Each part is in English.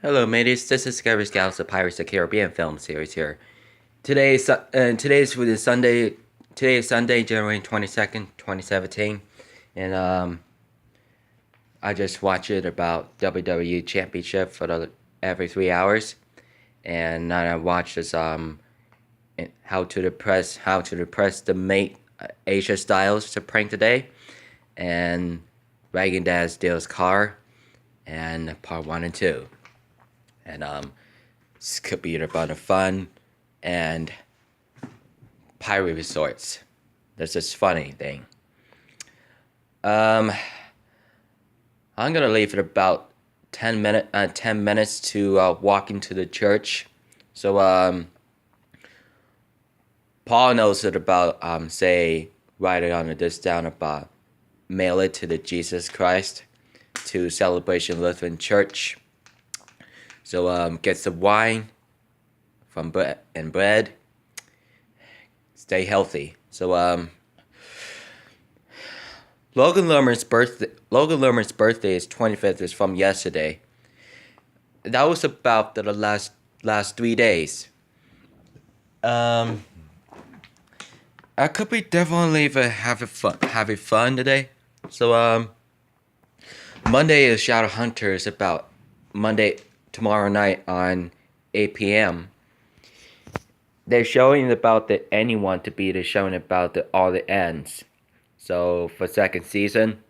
Hello, mateys. This is Discovery Scouts, the Pirates of the Caribbean film series here. Today's Sunday. Today is Sunday, January 22nd, 2017, and I just watched it about WWE Championship for every 3 hours, and now I watched this how to depress the mate Asia Styles to prank today, and Reagan Dad steals car, and part 1 and 2. And this could be about the fun and pirate resorts. That's just funny thing. I'm gonna leave it about 10 minutes to walk into the church. So Paul knows it about say write it on this down about mail it to the Jesus Christ to Celebration Lutheran Church. So get some wine from bread. Stay healthy. So Logan Lerman's birthday is 25th. Is from yesterday. That was about the last 3 days. I could be definitely having fun today. So Monday is Shadow Hunters about Monday. Tomorrow night on 8 p.m. They're showing about the anyone to be. They're showing about all the ends. So for second season,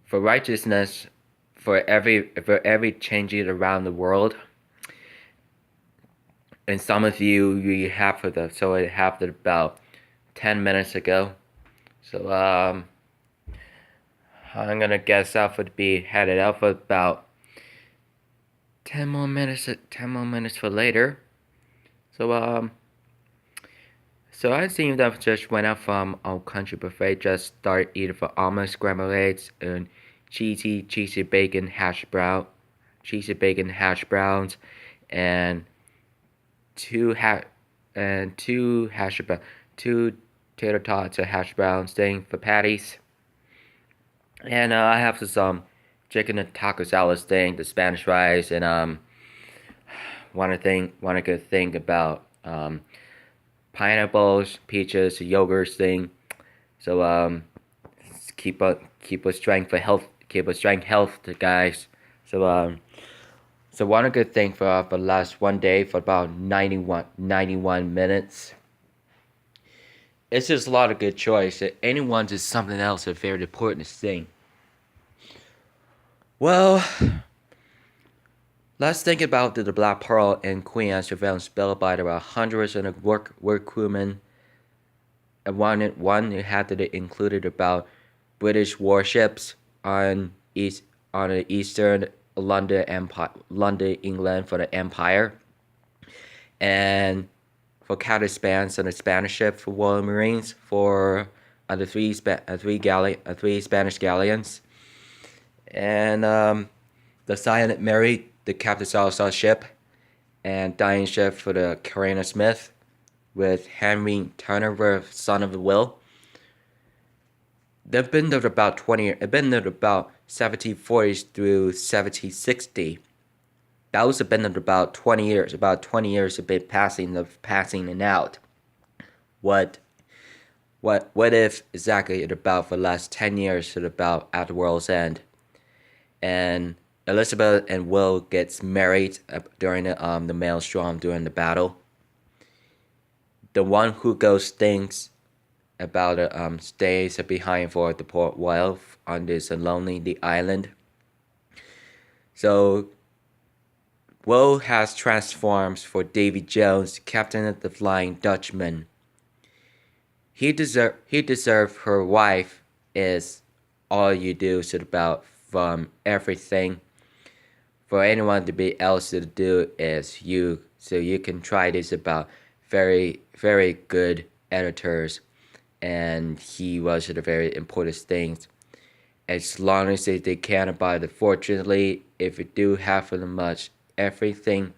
for righteousness, for every changing around the world, and some of you have for the so it happened about 10 minutes ago. So I'm gonna guess out for to be headed out for about 10 more minutes for later. So I seen that just went out from our country buffet, just started eating for almond scrambled eggs and cheesy bacon hash browns, and two tater tots and hash browns thing for patties. And I have some chicken and taco salad thing, the Spanish rice, and one good thing about pineapples, peaches, yogurt thing. So keep a strength for health, guys. So one good thing for the last one day for about 91 minutes. It's just a lot of good choice. Anyone's is something else a very important thing. Well, let's think about the Black Pearl and Queen Anne surveillance bill by about hundreds of workwomen. And one had to included about British warships on the eastern London, England for the Empire, and for counterspans on the Spanish ship for Royal Marines for the three Spanish galleons. And the Silent Mary, the Captain Salazar ship, and Dying ship for the Carina Smith, with Henry Turner, son of the Will. They've been there about 1740s through 1760. That was been there about 20 years. About 20 years have been passing and out. What if exactly at about for the last 10 years at about at the world's end? And Elizabeth and Will gets married during the maelstrom during the battle. The one who goes thinks about stays behind for the Port Royal on this lonely island. So Will has transforms for Davy Jones, captain of the Flying Dutchman. He deserve her wife is all you do is about from everything. For anyone to be else to do is you, so you can try this about very good editors, and he was the very important things. As long as they can about it. Fortunately, if you do have for much everything,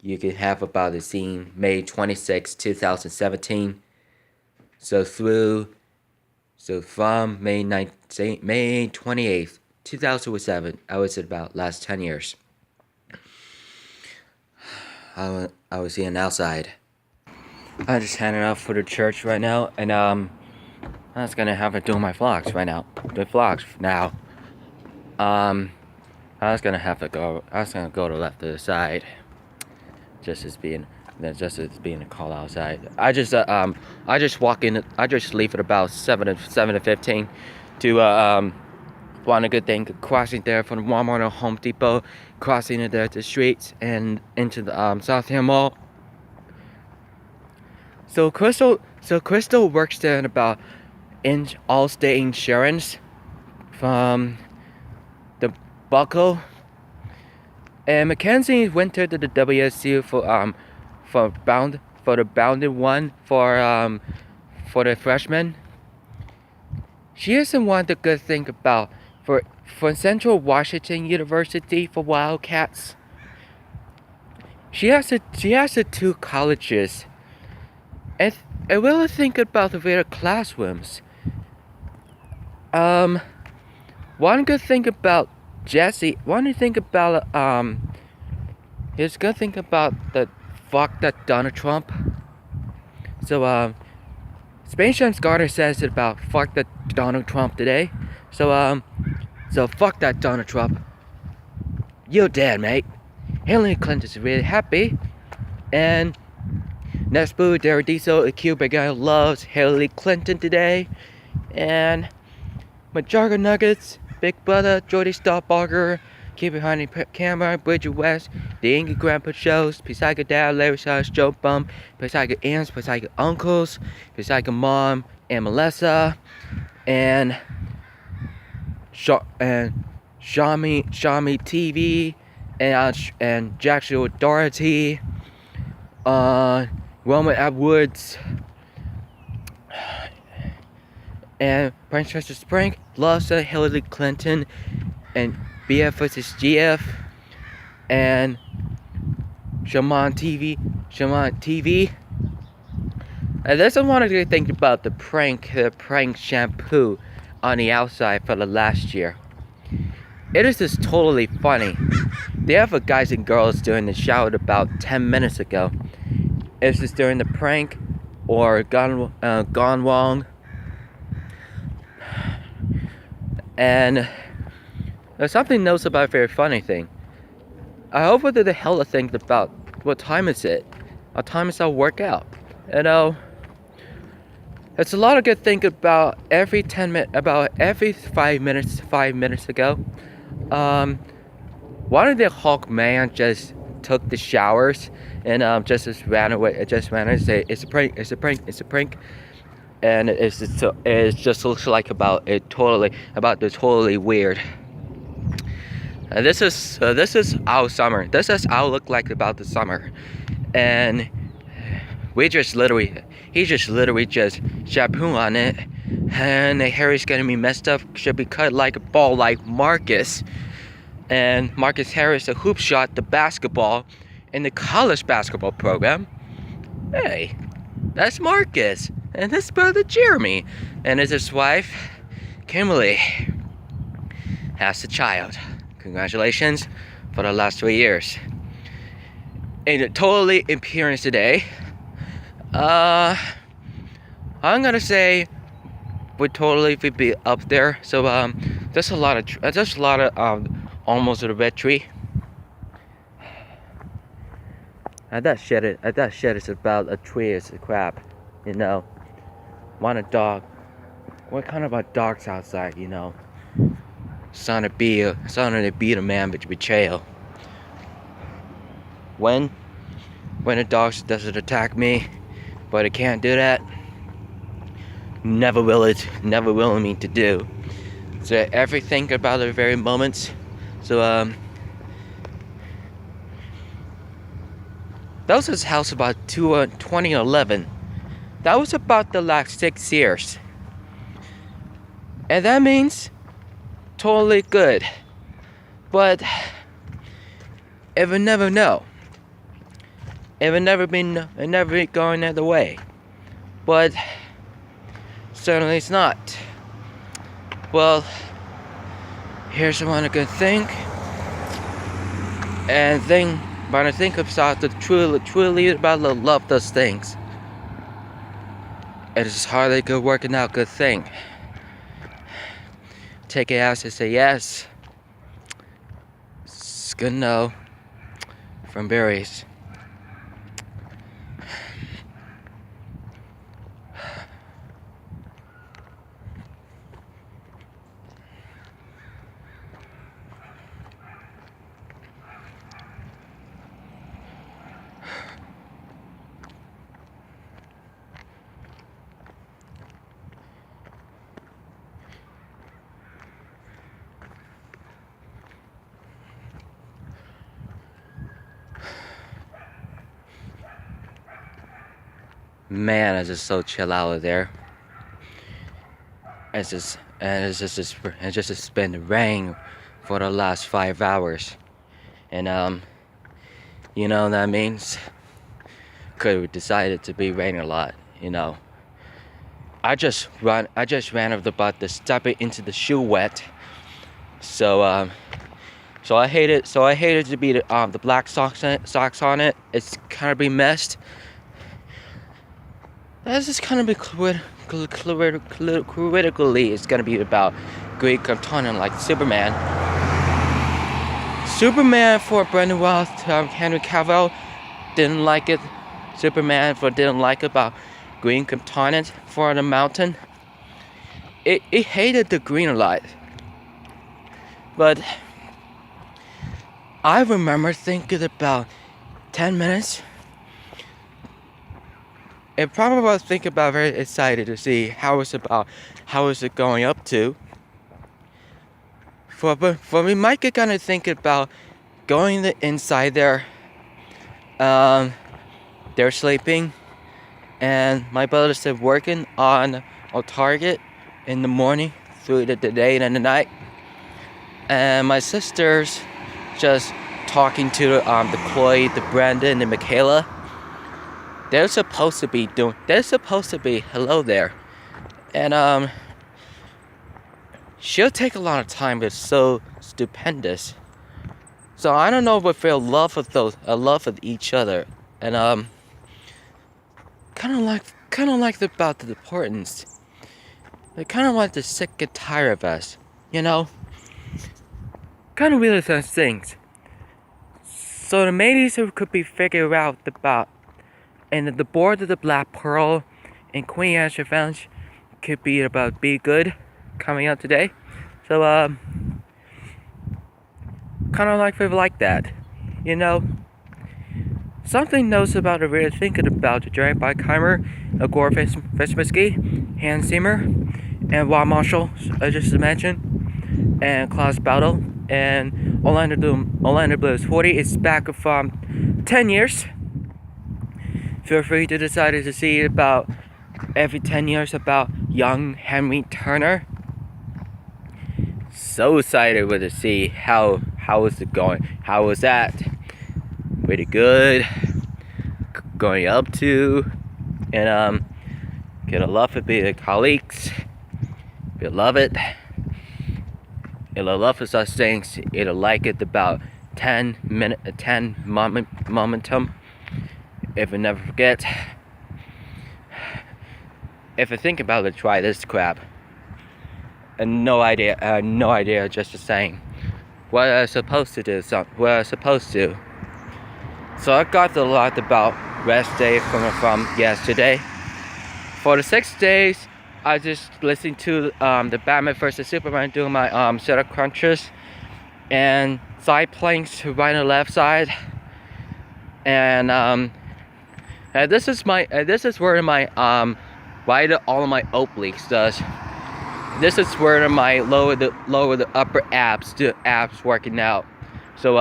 you can have about the scene May 26, 2017. So from May 28th, 2007, I was at about last 10 years. I was eating outside. I just heading out for the church right now, and I was gonna have to do my vlogs right now. The vlogs now. I was gonna have to go. I was gonna go to left to the side, just as being a call outside. I just walk in. I just leave at about 7 to 15 to want a good thing, crossing there from Walmart or Home Depot, crossing the streets and into the South Hill Mall. So Crystal works there in about Allstate Insurance from the Buckle, and Mackenzie went to the WSU for the bounded one for the freshmen. She isn't one the good thing about for Central Washington University for Wildcats. She has the two colleges. And I really think about their classrooms. One good thing about Jesse. One good thing about his good thing about the fuck that Donald Trump. So Space Jam's Garter says it about fuck that Donald Trump today. So fuck that Donald Trump. You're dead, mate. Hillary Clinton's really happy, and Nesbu Derradiso, a Cuban guy, loves Hillary Clinton today, and Majarga Nuggets, Big Brother, Jordy Starbarger, Keep Behind the Camera, Bridget West, The Ingy Grandpa Shows, Psycho Dad, Larry Size, Joe Bum, Psycho Aunts, Psycho Uncles, Psycho Mom, and Melissa, and Shami TV, and Jackson Doherty, Roman Atwoods, and Prince Chester Spring loves Hillary Clinton, and BF vs GF, and Shaman TV. And there's one to think about the prank shampoo on the outside for the last year. It is just totally funny. They have a guys and girls doing the shower about 10 minutes ago. It's just during the prank or gone wrong. And there's something else about a very funny thing. I hope what the hell I think about what time is it? What time is our workout? You know, it's a lot of good think about every 10 minutes, about every 5 minutes ago. One of the Hulk man just took the showers and just ran away. Say it's a prank, and it just looks like about totally weird. And this is our summer. This is our look like about the summer, and he just literally shampoo on it, and the hair is gonna be messed up. Should be cut like a ball, like Marcus. And Marcus Harris, the hoop shot, the basketball in the college basketball program. Hey, that's Marcus, and his brother Jeremy, and his wife Kimberly has a child. Congratulations for the last 3 years. And a totally appearance today. I'm gonna say would totally be up there. So there's a lot of almost a red tree. That shit is about a tree is a crap, you know. Want a dog? What kind of a dog's outside, you know? Son to beat a man but betrayal. When a dog doesn't attack me, but it can't do that, never will me to do. So everything about the very moments. So that was his house about 2011. That was about the last 6 years, and that means totally good. But it would never know. It would never be going the other way. But certainly it's not. Well, here's one good thing. And But I think about the truly about the love those things. It is hardly good working out good thing. Take it as to say yes. It's good no. From berries. Man, it's just so chill out there. It's just been rain for the last 5 hours, and you know what that means? Could have decided to be raining a lot, you know. I just ran about to step it into the shoe wet. So I hate it. So I hate it to be the black socks on it. It's kind of be messed. This is kind of be critically. It's gonna be about Greek component like Superman. Superman for Brendan Roth, Henry Cavill didn't like it. Superman didn't like about green component for the mountain. It hated the green light. But I remember thinking about 10 minutes. And probably was thinking about very excited to see how is it going up to. For me, Mike is gonna think about going inside there. They're sleeping, and my brother's working on a target in the morning through the day and the night, and my sister's just talking to the Chloe, the Brandon, and Michaela. They're supposed to be hello there, and she'll take a lot of time. It's so stupendous. So I don't know if we feel love of each other, and kind of like about the importance. They kind of like to sick and tired of us, you know. Kind of really those things. So the ladies who could be figured out about, and the board of the Black Pearl and Queen Anne's Revenge could be about Be Good coming out today. So kind of like that, you know. Something knows about it really thinking about the Jerry Beikheimer, Gore Vesmisky, Hans Zimmer, and Rob Marshall, I just mentioned, and Klaus Battle, and Orlando Blues 40 is back from 10 years. Feel free to decide to see about every 10 years about young Henry Turner. So excited to see how is it going. How was that? Pretty good. Going up to, and get a love for being colleagues. If you love it, it'll love for such things. It'll like it about 10 momentum. If you never forget, if you think about it, try this crap. And no idea, just the same. What I was supposed to do, So I got a lot about rest day from yesterday. For the 6 days, I just listened to the Batman vs Superman, doing my setup crunches and side planks right and left side. And this is where my right all of my obliques does. This is where my lower the upper abs, the abs working out. So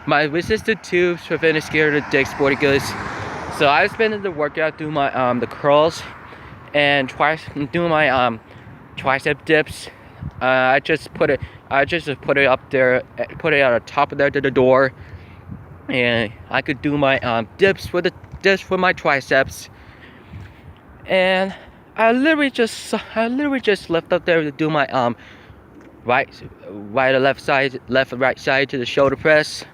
my resistant tubes for fitness gear, the Dick's Sporty Goods. So I've been the workout doing my the curls and doing my tricep dips. I just put it up there, put it at the top of there to the door, and I could do my dips with my triceps. And I literally just left up there to do my right or left side, left and right side to the shoulder press.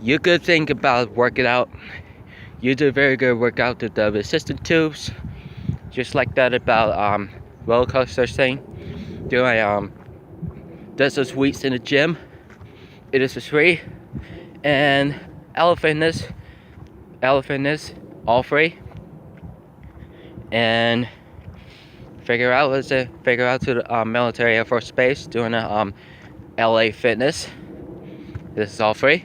You could think about working out. You do very good workout with the resistance tubes, just like that about roller coaster thing. Doing distance weeks in the gym. It is free, and elephant fitness, all free. And figure out to the military Air Force Base doing a LA fitness. This is all free.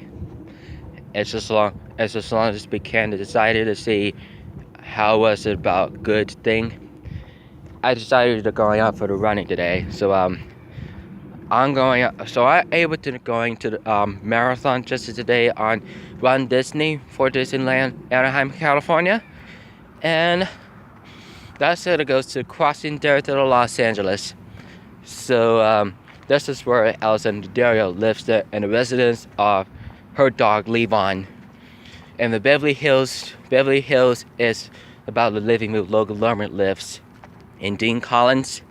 It's just long as we can decided to see how was it about good thing. I decided to going out for the running today, so I'm going out. So I able to going to the marathon just today on Run Disney for Disneyland, Anaheim, California, and that's it. It goes to crossing there to the Los Angeles. So this is where Alexander Dario lives there, and the residence of her dog Levon. And the Beverly Hills is about the living room Logan Lerman lives in Dean Collins,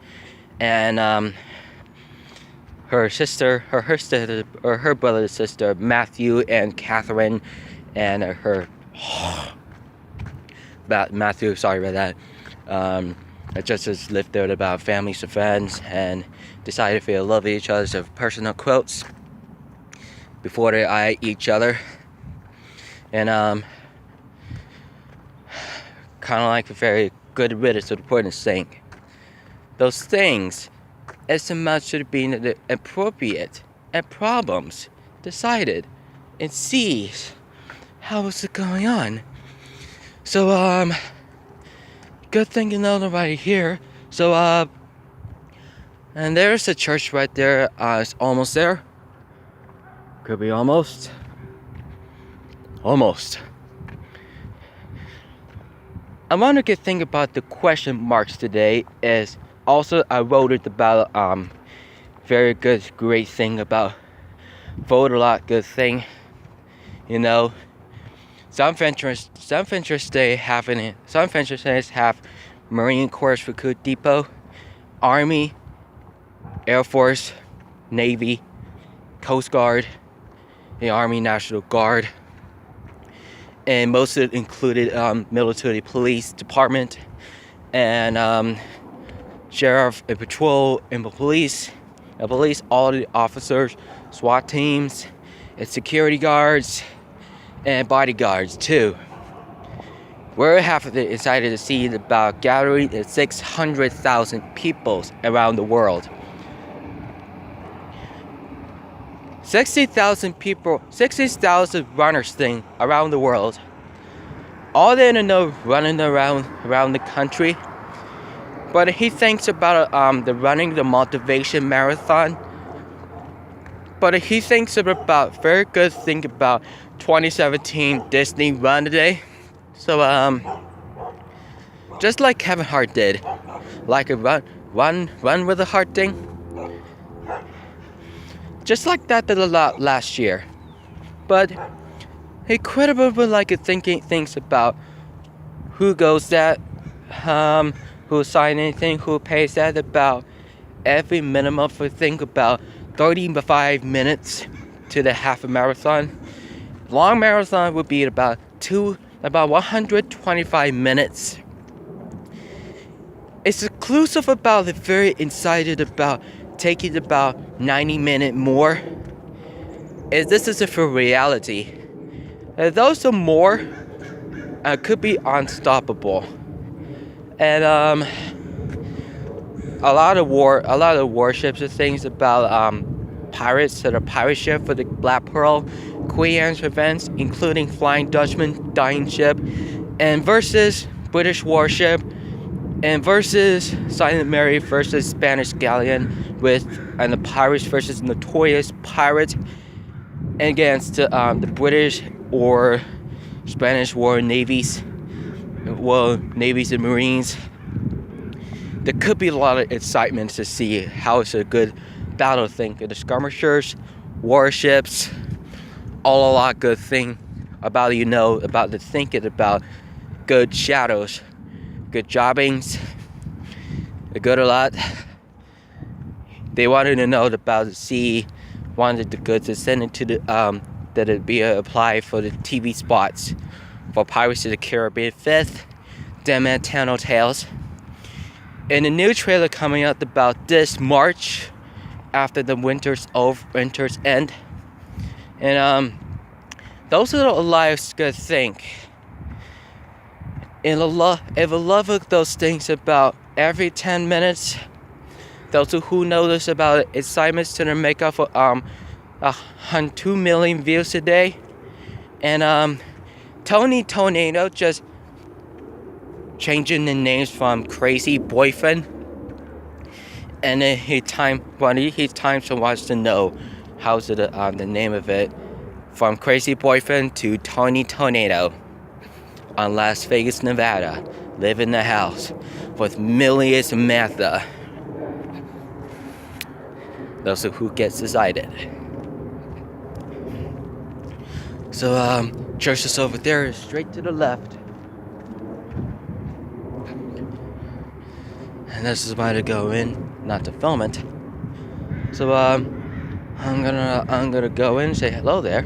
and her brother's sister Matthew and Catherine, and her Matthew. Sorry about that. Just lived there about families and friends, and decided to feel love each other's personal quotes before they eye each other. And kind of like a very good riddance to the point saying, those things as much should be appropriate and problems decided and sees how is it going on. So good thing you know nobody here. So and there's a church right there. It's almost there. Could be almost. I want to think about the question marks today. Is also I wrote it about very good great thing about vote a lot good thing. You know, some ventures they have Marine Corps Recruit Depot, Army, Air Force, Navy, Coast Guard, the Army National Guard, and most of it included military police department, and sheriff and patrol and police, all the officers, SWAT teams, and security guards, and bodyguards too. We're half of it excited to see about gathering 600,000 people around the world. 60,000 people, 60,000 runners thing around the world. All they know running around the country. But he thinks about the running the motivation marathon. But he thinks about very good thing about 2017 Disney Run Today. So just like Kevin Hart did, like a run with a heart thing. Just like that did a lot last year. But he credible like thinking things about who goes that, who sign anything, who pays that, about every minimum for think about 35 minutes to the half a marathon. Long marathon would be about 125 minutes. It's exclusive about the very excited about taking about 90 minutes more. Is this is for reality. Those are more could be unstoppable. And a lot of warships and things about pirates that are pirate ship for the Black Pearl, Queen Anne's Revenge, including Flying Dutchman, Dying Ship, and versus British warship, and versus Silent Mary versus Spanish galleon and the pirates versus notorious pirate against the British or Spanish navies and Marines. There could be a lot of excitement to see how it's a good battle thing. The skirmishers, warships, a lot good thing about about the thinking about good shadows, good jobbings, a good a lot. They wanted to know about the sea, wanted the goods to send it to the that it be applied for the TV spots for Pirates of the Caribbean 5th, Dead Man Tell No Tales. And a new trailer coming out about this March after the winter's end. And those are a lot of good things. And if a love of those things about every 10 minutes, those who notice about excitements to their makeup for 2 million views a day. And Tony Tornado just changing the names from Crazy Boyfriend. And then he time to wants to know how's it the name of it, from Crazy Boyfriend to Tony Tornado on Las Vegas, Nevada, live in the house with millions of Martha. Those are who gets decided. So church is over there, straight to the left. And this is about to go in, not to film it. So I'm gonna go in and say hello there.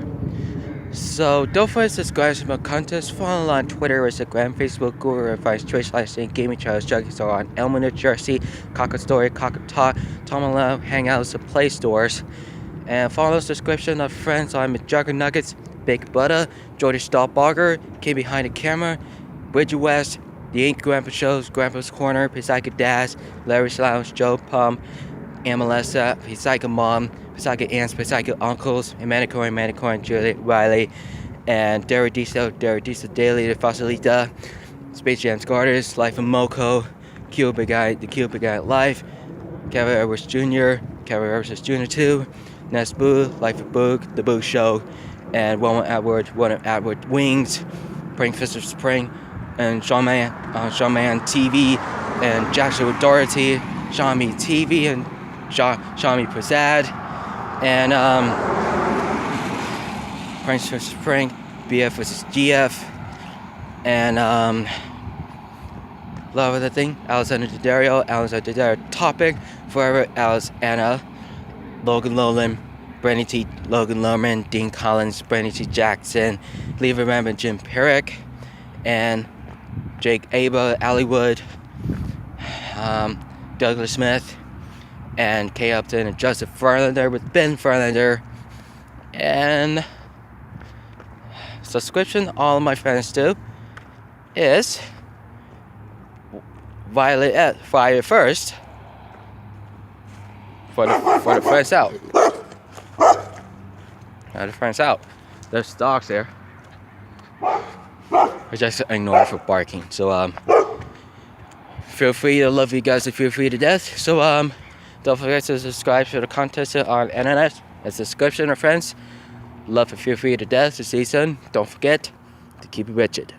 So don't forget to subscribe to my contest. Follow on Twitter, Instagram, Facebook, Google Advice, Twitch, Livestream, Gaming Channels, Junkies are on Elmer, New Jersey, Cocker Story, Cocker Talk, Tom and Love, Hangouts, and Play Stores. And follow the subscription of friends on Jugger Nuggets, Big Butter, Jordan Stahlbarger, Kid Behind the Camera, Bridget West, The Ain't Grandpa Shows, Grandpa's Corner, Psycho Dads, Larry's Lounge, Joe Pum, Amalessa, Psycho Mom, Psycho Aunts, Psycho Uncles, and Manicorn, Julie Riley, and Derek Diesel Daily, The Fossilita, Space Jam's Garters, Life of Moko, The Cubic Guy Life, Kevin Edwards Jr., Kevin Edwards Jr. 2, Ness Boo, Life of Boog, The Boo Show, and William Atwood Wings, Spring Fist of Spring, and Sean Man TV, and Joshua Doherty, Sean Me TV, and Sean Me Prasad, and Prince vs. Spring, BF vs. GF, and Love of the Thing, Alexander Daddario, Topic, Forever Alice Anna, Logan Lerman, Brandy T. Logan Lerman, Dean Collins, Brandy T. Jackson, Lee Remember, Jim Perrick, and Jake Aba, Allie Wood, Douglas Smith, and Kay Upton, and Joseph Farlander with Ben Farlander, and subscription all of my friends do is Violet Fire First for the friends out. The friends out. There's dogs there. I just ignore for barking. So feel free to love you guys and feel free to death. So don't forget to subscribe to the contest on internet. A subscription, friends. Love and feel free to death. To see soon. Don't forget to keep it rigid.